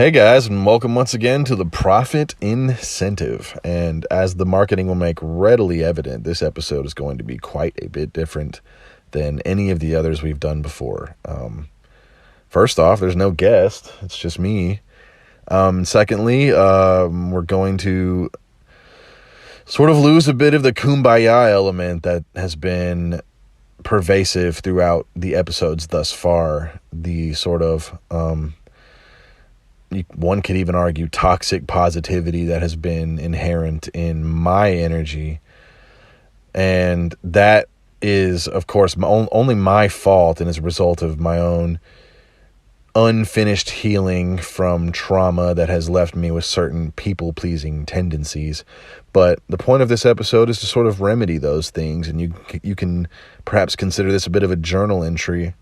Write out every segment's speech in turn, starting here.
Hey guys, and welcome once again to the Profit Incentive. And as the marketing will make readily evident, this episode is going to be quite a bit different than any of the others we've done before. First off, there's no guest. It's just me. Secondly, we're going to sort of lose a bit of the kumbaya element that has been pervasive throughout the episodes thus far. The sort of... one could even argue toxic positivity that has been inherent in my energy. And that is, of course, only my fault and is a result of my own unfinished healing from trauma that has left me with certain people-pleasing tendencies. But the point of this episode is to sort of remedy those things, and you can perhaps consider this a bit of a journal entry.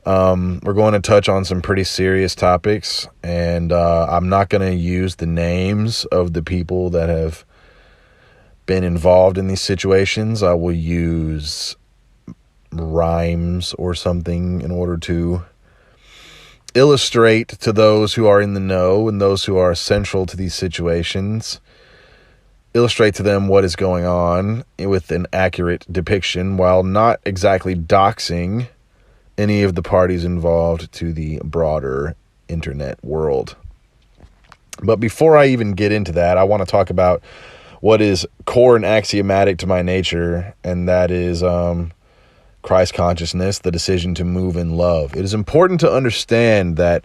We're going to touch on some pretty serious topics, and I'm not going to use the names of the people that have been involved in these situations. I will use rhymes or something in order to illustrate to those who are in the know and those who are central to these situations, illustrate to them what is going on with an accurate depiction while not exactly doxing any of the parties involved to the broader internet world. But before I even get into that, I want to talk about what is core and axiomatic to my nature, and that is Christ consciousness, the decision to move in love. It is important to understand that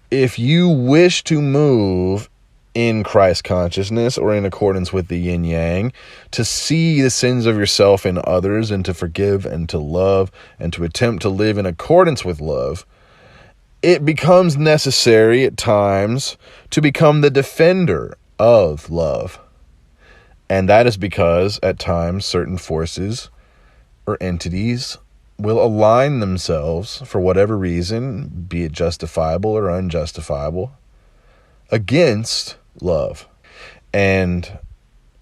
if you wish to move in Christ consciousness or in accordance with the yin yang, to see the sins of yourself and others and to forgive and to love and to attempt to live in accordance with love, it becomes necessary at times to become the defender of love. And that is because at times certain forces or entities will align themselves for whatever reason, be it justifiable or unjustifiable, against love. And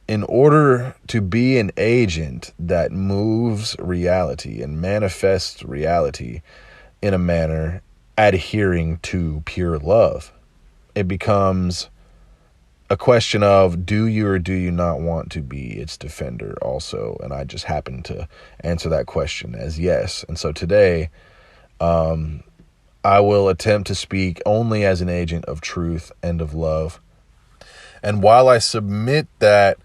in order to be an agent that moves reality and manifests reality in a manner adhering to pure love, it becomes a question of, do you or do you not want to be its defender also? And I just happen to answer that question as yes. And so today, I will attempt to speak only as an agent of truth and of love. And while I submit that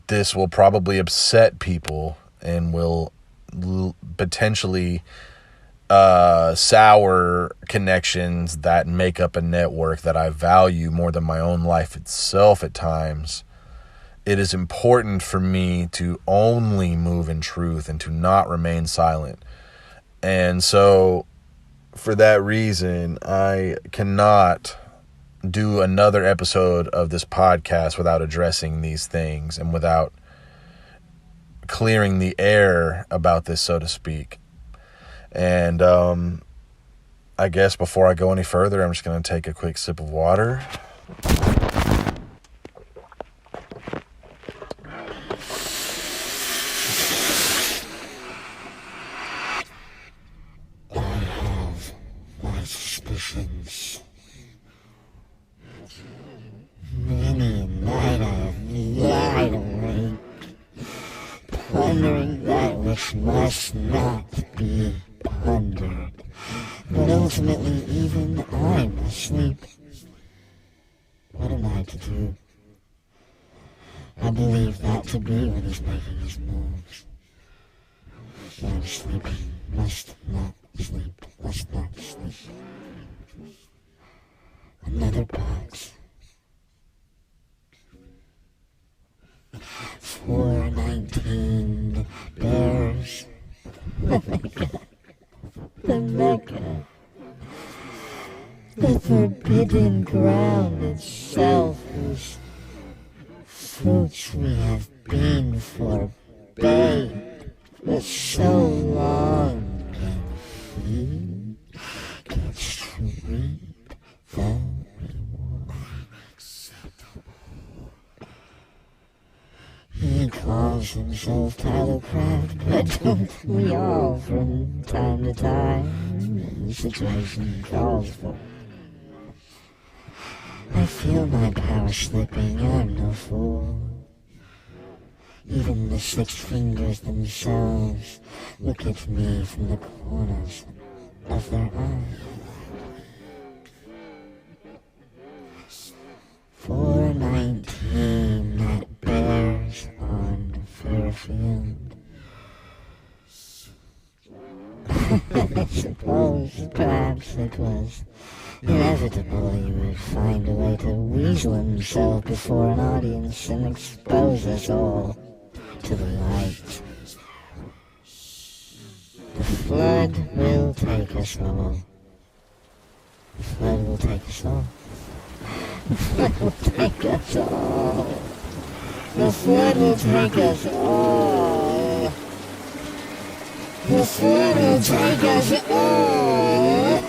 this will probably upset people and will potentially sour connections that make up a network that I value more than my own life itself at times, it is important for me to only move in truth and to not remain silent. And so for that reason, I cannot do another episode of this podcast without addressing these things and without clearing the air about this, so to speak. And I guess before I go any further, I'm just going to take a quick sip of water. I have my suspicions. Many a night I have lied awake, pondering that which must not be pondered. But ultimately, even I must sleep. What am I to do? I believe that to be what is making his moves. No sleeping, must not sleep, must not sleep. Another box. 419 bears. Oh my God. The Mecca. The forbidden ground itself, whose fruits we have been forbade for so long, and he gets to reap the reward. He calls himself Tyler Craft, but don't we all from time to time? the situation calls for. I feel my power slipping, I'm no fool. Even the 6 fingers themselves look at me from the corners of their eyes. 419 that bears on Fairfield. I suppose perhaps it was inevitable he would find a way to weasel himself before an audience and expose us all to the light. The flood will take us all. The flood will take us all. The flood will take us all. The flood will take us all. The flood will take us all.